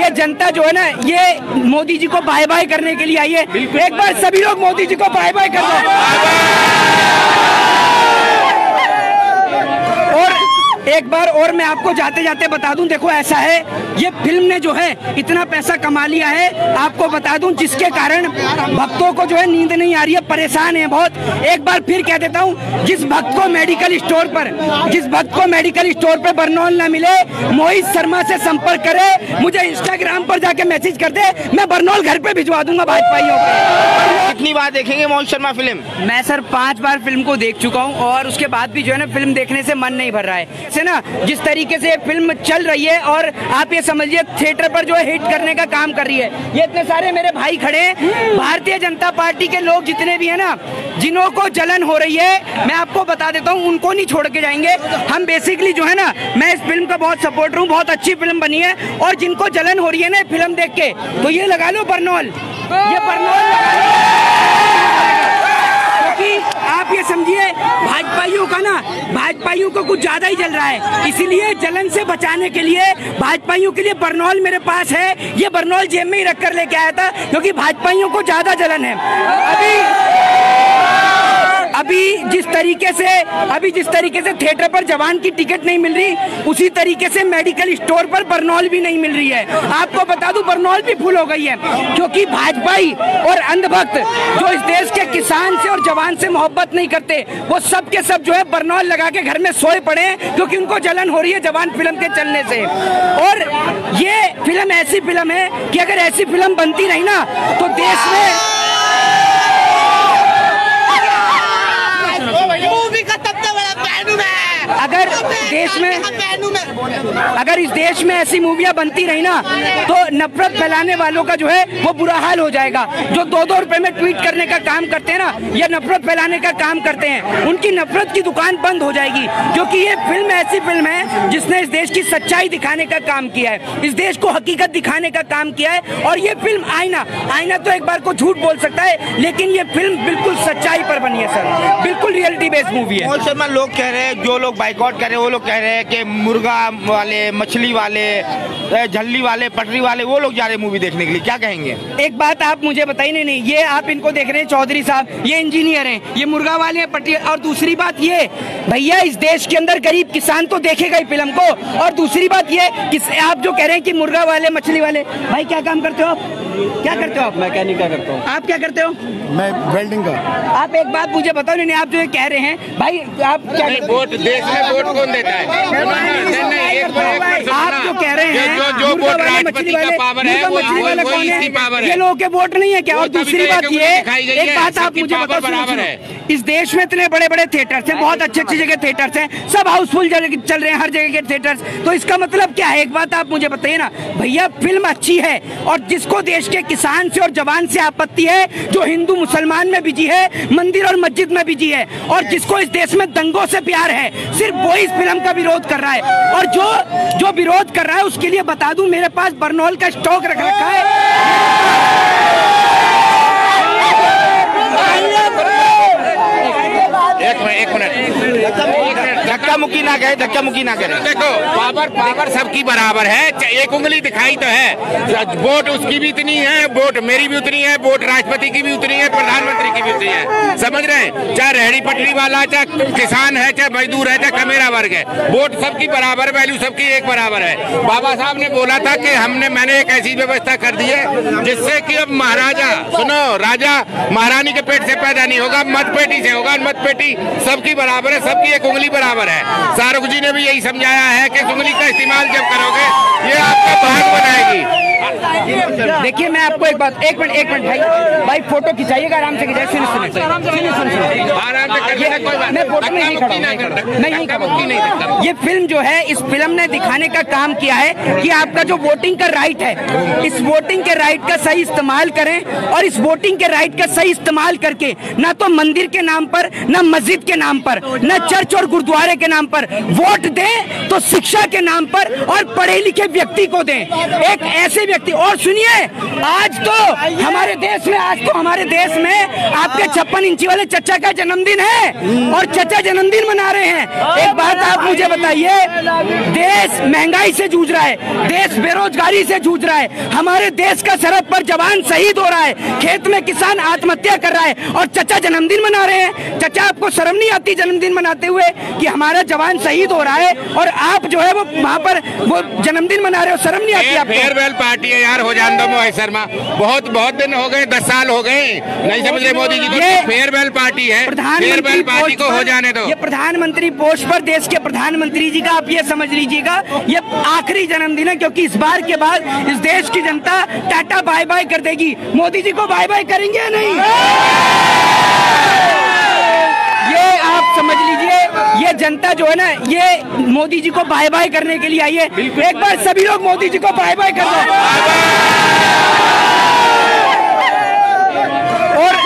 ये जनता जो है ना, ये मोदी जी को बाय बाय करने के लिए आई है। एक बार सभी लोग मोदी जी को बाय बाय कर दो। और एक बार और मैं आपको जाते जाते बता दूं, देखो ऐसा है, ये फिल्म ने जो है इतना पैसा कमा लिया है, आपको बता दूं, जिसके कारण भक्तों को जो है नींद नहीं आ रही है, परेशान है बहुत। एक बार फिर कह देता हूं, जिस भक्त को मेडिकल स्टोर पर बरनौल न मिले, मोहित शर्मा से संपर्क करे, मुझे इंस्टाग्राम पर जाके मैसेज कर दे, मैं बरनौल घर पे भिजवा दूंगा भाजपाइयों को। कितनी बार देखेंगे मोहित शर्मा फिल्म? मैं सर 5 बार फिल्म को देख चुका हूं और उसके बाद भी जो है ना, फिल्म देखने से मन नहीं भर रहा है से ना। जिस तरीके से फिल्म चल रही है और आप ये समझिए थिएटर पर जो है हिट करने का काम कर रही है। ये इतने सारे मेरे भाई खड़े हैं, भारतीय जनता पार्टी के लोग जितने भी है ना, जिन्हों को जलन हो रही है, मैं आपको बता देता हूं, उनको नहीं छोड़ के जाएंगे हम। बेसिकली जो है ना, मैं इस फिल्म का बहुत सपोर्टर हूं, बहुत अच्छी फिल्म बनी है। और जिनको जलन हो रही है ना फिल्म देख के, तो ये लगा लो बरनौल, ये बरनौल आप ये समझिए, भाजपाइयों को कुछ ज्यादा ही जल रहा है, इसीलिए जलन से बचाने के लिए भाजपाइयों के लिए बरनौल मेरे पास है। ये बरनौल जेब में ही रख कर लेके आया था, क्योंकि भाजपाइयों को ज्यादा जलन है। अभी जिस तरीके से थिएटर पर जवान की टिकट नहीं मिल रही, उसी तरीके से मेडिकल स्टोर पर बरनौल भी नहीं मिल रही है। आपको बता दूं, बरनौल भी फुल हो गई है, क्योंकि भाजपाई और अंधभक्त जो इस देश के किसान से और जवान से मोहब्बत नहीं करते, वो सब के सब जो है बरनौल लगा के घर में सोए पड़े हैं, क्योंकि उनको जलन हो रही है जवान फिल्म के चलने से। और ये फिल्म ऐसी फिल्म है कि अगर ऐसी फिल्म बनती रही ना, तो देश में अगर इस देश में ऐसी मूवियां बनती रही ना, तो नफरत फैलाने वालों का जो है वो बुरा हाल हो जाएगा। जो 2-2 रुपए में ट्वीट करने का काम करते हैं ना, या नफरत फैलाने का काम करते हैं, उनकी नफरत की दुकान बंद हो जाएगी। क्योंकि ये फिल्म ऐसी फिल्म है जिसने इस देश की सच्चाई दिखाने का काम किया है, इस देश को हकीकत दिखाने का काम किया है। और ये फिल्म आईना तो एक बार को झूठ बोल सकता है, लेकिन ये फिल्म बिल्कुल सच्चाई पर बनी है सर, बिल्कुल रियलिटी बेस्ड मूवी है। मोहित शर्मा, लोग कह रहे हैं, जो लोग बाइकआउट कर रहे हैं, वो लोग कह रहे हैं कि मुर्गा वाले, मछली वाले, झल्ली वाले, पटरी वाले, वो लोग जा रहे हैं मूवी देखने के लिए, क्या कहेंगे? एक बात आप मुझे बताइए, नहीं, ये आप इनको देख रहे हैं चौधरी साहब, ये इंजीनियर हैं, ये मुर्गा वाले हैं, पटरी। और दूसरी बात ये, भैया इस देश के अंदर गरीब किसान तो देखेगा ही फिल्म को। और दूसरी बात ये कि आप जो कह रहे हैं कि मुर्गा वाले, मछली वाले, भाई क्या काम करते हो आप? क्या करते हो आप? मैकेनिक का करता हूँ। आप क्या करते हो? मैं वेल्डिंग का। आप एक बात मुझे बताओ, नहीं आप जो ये कह रहे हैं, भाई आप क्या वोट देश में वोट कौन देता है? आप जो कह रहे हैं जो वोट राष्ट्रपति का पावर है, वो इसी पावर है। ये लोगों के वोट नहीं है क्या? और दूसरी बात ये, एक बात आप मुझे बताओ, बराबर है। इस देश में इतने बड़े बड़े थिएटर्स हैं, बहुत अच्छी जगह थिएटर्स हैं, सब हाउसफुल चल रहे हैं हर जगह के थिएटर्स। तो इसका मतलब क्या है? एक बात आप मुझे बताइए ना भैया, फिल्म अच्छी है, और जिसको देश के किसान से और जवान से आपत्ति है, जो हिंदू मुसलमान में बिजी है, मंदिर और मस्जिद में बिजी है, और जिसको इस देश में दंगों से प्यार है, सिर्फ वो इस फिल्म का विरोध कर रहा है। और जो विरोध कर रहा है, उसके लिए बता दूं, मेरे पास बरनौल का स्टॉक रख रखा है। एक मिनट, धक्का मुक्की ना करें। देखो, पावर सबकी बराबर है, एक उंगली दिखाई तो है। वोट उसकी भी इतनी है, वोट मेरी भी उतनी है, वोट राष्ट्रपति की भी उतनी है, प्रधानमंत्री की भी उतनी है, समझ रहे हैं? चाहे रेहड़ी पटरी वाला, चाहे किसान है, चाहे मजदूर है, चाहे कमेरा वर्ग है, वोट सबकी बराबर, वैल्यू सबकी एक बराबर है। बाबा साहब ने बोला था कि मैंने एक ऐसी व्यवस्था कर दी है जिससे कि अब महाराजा, सुनो, राजा महारानी के पेट से पैदा नहीं होगा, मतपेटी से होगा। मतपेटी सबकी बराबर है, सबकी एक उंगली बराबर है। शाहरुख जी ने भी यही समझाया है कि उंगली का इस्तेमाल जब करोगे, ये आपका भाग बनाएगी। देखिए, मैं आपको एक मिनट भाई फोटो खिंचाइएगा, आराम से खिंचाइए। सुनिए, आराम से करिए, कोई बात मैं फोटो में नहीं खड़ा। ये फिल्म जो है, इस फिल्म ने दिखाने का काम किया है कि आपका जो वोटिंग का राइट है, इस वोटिंग के राइट का सही इस्तेमाल करें। और इस वोटिंग के राइट का सही इस्तेमाल करके ना तो मंदिर के नाम पर, ना मस्जिद के नाम पर, ना चर्च और गुरुद्वारे के नाम पर वोट दें, तो शिक्षा के नाम पर और पढ़े लिखे व्यक्ति को दें। एक ऐसे व्यक्ति, और सुनिए, आज तो हमारे देश में आपके 56 इंची वाले चचा का जन्मदिन है और चचा जन्मदिन मना रहे हैं। एक बात आप मुझे बताइए, देश महंगाई से जूझ रहा है, देश बेरोजगारी से जूझ रहा है, हमारे देश का सरहद पर जवान शहीद हो रहा है, खेत में किसान आत्महत्या कर रहा है और चचा जन्मदिन मना रहे हैं। चचा, आपको शर्म नहीं आती जन्मदिन मनाते हुए कि हमारा जवान शहीद हो रहा है और आप जो है वो वहाँ पर वो जन्मदिन मना रहे हो? शर्म नहीं आती आपको? फेयरवेल पार्टी है यार, हो जान दो मोहित शर्मा, बहुत दिन हो गए, 10 साल हो गए, नहीं समझ रहे मोदी जी को। फेयरवेल पार्टी है, फेयरवेल पार्टी को हो जाने दो। ये प्रधानमंत्री पोस्ट पर देश के प्रधानमंत्री जी का आप ये समझ लीजिएगा ये आखिरी जन्मदिन है, क्योंकि इस बार के बाद इस देश की जनता टाटा बाय बाय कर देगी। मोदी जी को बाय बाय करेंगे या नहीं, ये आप समझ लीजिए। ये जनता जो है ना, ये मोदी जी को बाय बाय करने के लिए आई है। एक बार सभी लोग मोदी जी को बाय बाय कर दो। और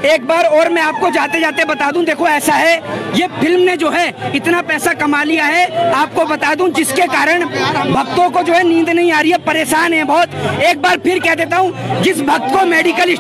एक बार और मैं आपको जाते जाते बता दूं, देखो ऐसा है, ये फिल्म ने जो है इतना पैसा कमा लिया है, आपको बता दूं, जिसके कारण भक्तों को जो है नींद नहीं आ रही है, परेशान है बहुत। एक बार फिर कह देता हूं, जिस भक्त को मेडिकल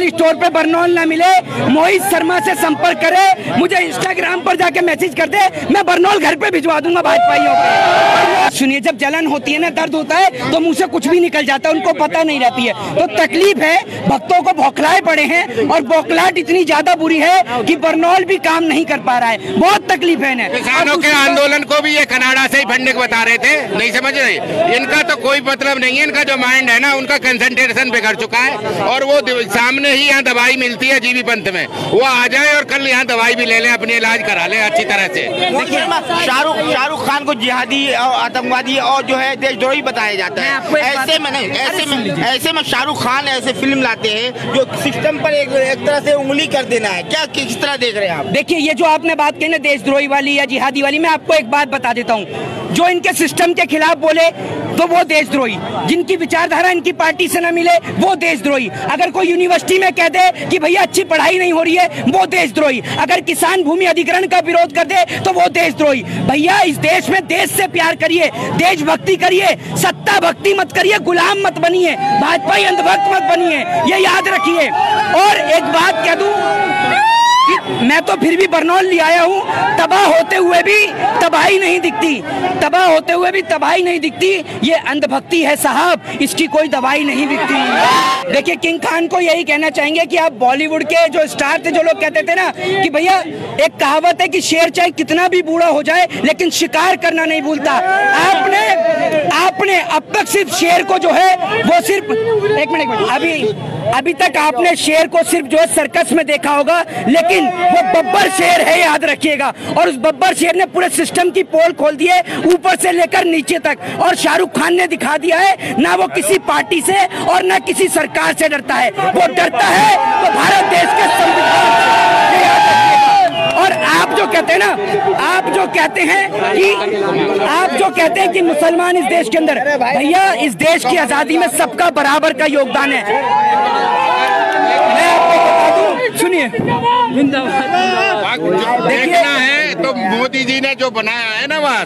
स्टोर पर बरनौल ना मिले, मोहित शर्मा से संपर्क करे, मुझे इंस्टाग्राम पर जाके मैसेज कर दे, मैं बरनौल घर पे भिजवा दूंगा भाजपाइयों को। सुनिए, जब जलन होती है ना, दर्द होता है, तो मुंह से कुछ भी निकल जाता है, उनको पता नहीं रहती है, तो तकलीफ है, भक्तों को बौखलाए पड़े हैं और बौखलाहट इतनी ज्यादा बुरी है कि बरनौल भी काम नहीं कर पा रहा है, बहुत तकलीफ है इन्हें। किसानों के आंदोलन को भी ये कनाडा से ही फंडिंग बता रहे थे, नहीं समझ रहे, इनका तो कोई मतलब नहीं है, इनका जो माइंड है ना, उनका कंसंट्रेशन बिगड़ चुका है। और वो सामने ही यहाँ दवाई मिलती है जीबी पंत में, वो आ जाए और कल यहाँ दवाई भी ले लें, अपनी इलाज करा लें अच्छी तरह से। शाहरुख खान को जिहादी और आतंकवादी और जो है देशद्रोही बताया जाता है। ऐसे में शाहरुख खान ऐसे फिल्म लाते हैं जो सिस्टम पर एक तरह से उंगली कर देना है, क्या किस तरह देख रहे हैं आप? देखिए, ये जो आपने बात कही ना देशद्रोही वाली या जिहादी वाली, मैं आपको एक बात बता देता हूँ, जो इनके सिस्टम के खिलाफ बोले तो वो देशद्रोही, जिनकी विचारधारा इनकी पार्टी से न मिले वो देशद्रोही, अगर कोई यूनिवर्सिटी में कह दे कि भैया अच्छी पढ़ाई नहीं हो रही है वो देशद्रोही, अगर किसान भूमि अधिग्रहण का विरोध कर दे तो वो देशद्रोही। भैया, इस देश में देश से प्यार करिए, देशभक्ति करिए, सत्ता भक्ति मत करिए, गुलाम मत बनिए, भाजपाई अंधभक्त मत बनिए, ये याद रखिए। और एक बात कह दूं, मैं तो फिर भी बरनौल ले आया हूँ, तबाह होते हुए भी तबाही नहीं दिखती, ये अंधभक्ति है साहब, इसकी कोई दवाई नहीं दिखती। देखिए, किंग खान को यही कहना चाहेंगे कि आप बॉलीवुड के जो स्टार थे, जो लोग कहते थे ना कि भैया, एक कहावत है कि शेर चाहे कितना भी बूढ़ा हो जाए लेकिन शिकार करना नहीं भूलता। आपने अब तक सिर्फ शेर को जो है वो सिर्फ एक मिनट अभी तक आपने शेर को सिर्फ जो है सर्कस में देखा होगा, लेकिन वो बब्बर शेर है, याद रखिएगा। और उस बब्बर शेर ने पूरे सिस्टम की पोल खोल दी है, ऊपर से लेकर नीचे तक। और शाहरुख खान ने दिखा दिया है, ना वो किसी पार्टी से और ना किसी सरकार से डरता है, वो डरता है तो भारत देश के संविधान से, याद रखिएगा। और आप जो कहते हैं कि मुसलमान इस देश के अंदर, भैया, इस देश की आजादी में सबका बराबर का योगदान है। मैं आपको बता दूं, सुनिए, देखना है तो मोदी जी ने जो बनाया है ना वहाँ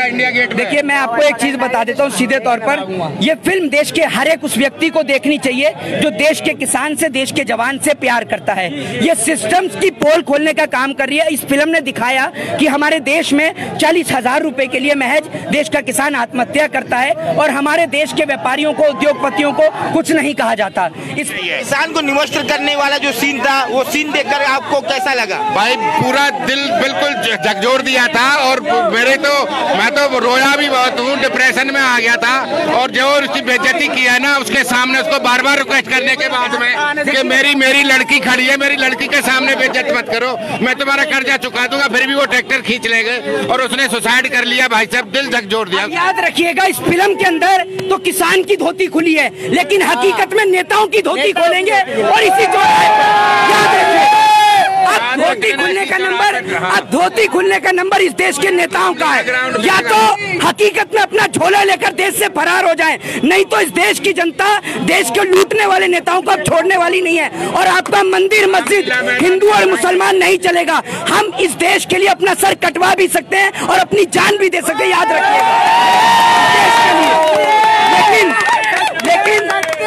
इंडिया गेट। देखिए, मैं आपको एक चीज बता देता हूँ सीधे तौर पर, ये फिल्म देश के हर एक उस व्यक्ति को देखनी चाहिए जो देश के किसान से, देश के जवान से प्यार करता है। ये सिस्टम्स की पोल खोलने का काम कर रही है। इस फिल्म ने दिखाया कि हमारे देश में 40,000 रुपए के लिए महज देश का किसान आत्महत्या करता है और हमारे देश के व्यापारियों को, उद्योगपतियों को कुछ नहीं कहा जाता। इस किसान को निमंत्रण करने वाला जो सीन था, वो सीन देखकर आपको कैसा लगा? भाई, पूरा दिल बिल्कुल झकझोर दिया था और मैं तो रोया भी बहुत हूँ, डिप्रेशन में आ गया था। और जो उसकी बेइज्जती किया ना, उसके सामने उसको बार बार रिक्वेस्ट करने के बाद में कि मेरी लड़की खड़ी है, मेरी लड़की के सामने बेइज्जत मत करो, मैं तुम्हारा कर्जा चुका दूंगा, फिर भी वो ट्रैक्टर खींच ले गए और उसने सुसाइड कर लिया। भाई साहब, दिल झकझोर दिया। याद रखिएगा, इस फिल्म के अंदर तो किसान की धोती खुली है, लेकिन हकीकत में नेताओं की धोती खोलेंगे और इसी जो याद रखिए, अब धोती खुलने का नंबर इस देश के नेताओं का है। या तो हकीकत में अपना झोला लेकर देश से फरार हो जाएं, नहीं तो इस देश की जनता देश के लूटने वाले नेताओं को अब छोड़ने वाली नहीं है। और आपका मंदिर मस्जिद हिंदू और मुसलमान नहीं चलेगा। हम इस देश के लिए अपना सर कटवा भी सकते हैं और अपनी जान भी दे सकते हैं, याद रखिएगा, देश के लिए।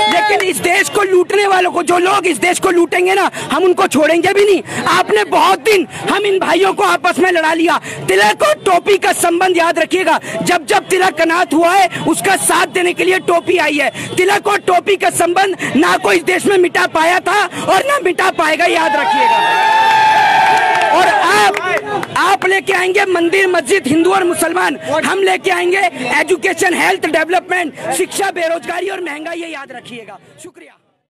लेकिन इस देश को लूटने वालों को, जो लोग इस देश को लूटेंगे ना, हम उनको छोड़ेंगे भी नहीं। आपने बहुत दिन हम इन भाइयों को आपस में लड़ा लिया। तिलक और टोपी का संबंध याद रखिएगा, जब जब तिलक अनाथ हुआ है उसका साथ देने के लिए टोपी आई है। तिलक और टोपी का संबंध ना कोई इस देश में मिटा पाया था और ना मिटा पाएगा, याद रखिएगा। और आप लेके आएंगे मंदिर मस्जिद, हिंदू और मुसलमान, हम लेके आएंगे एजुकेशन, हेल्थ, डेवलपमेंट, शिक्षा, बेरोजगारी और महंगाई, ये याद रखिएगा। शुक्रिया।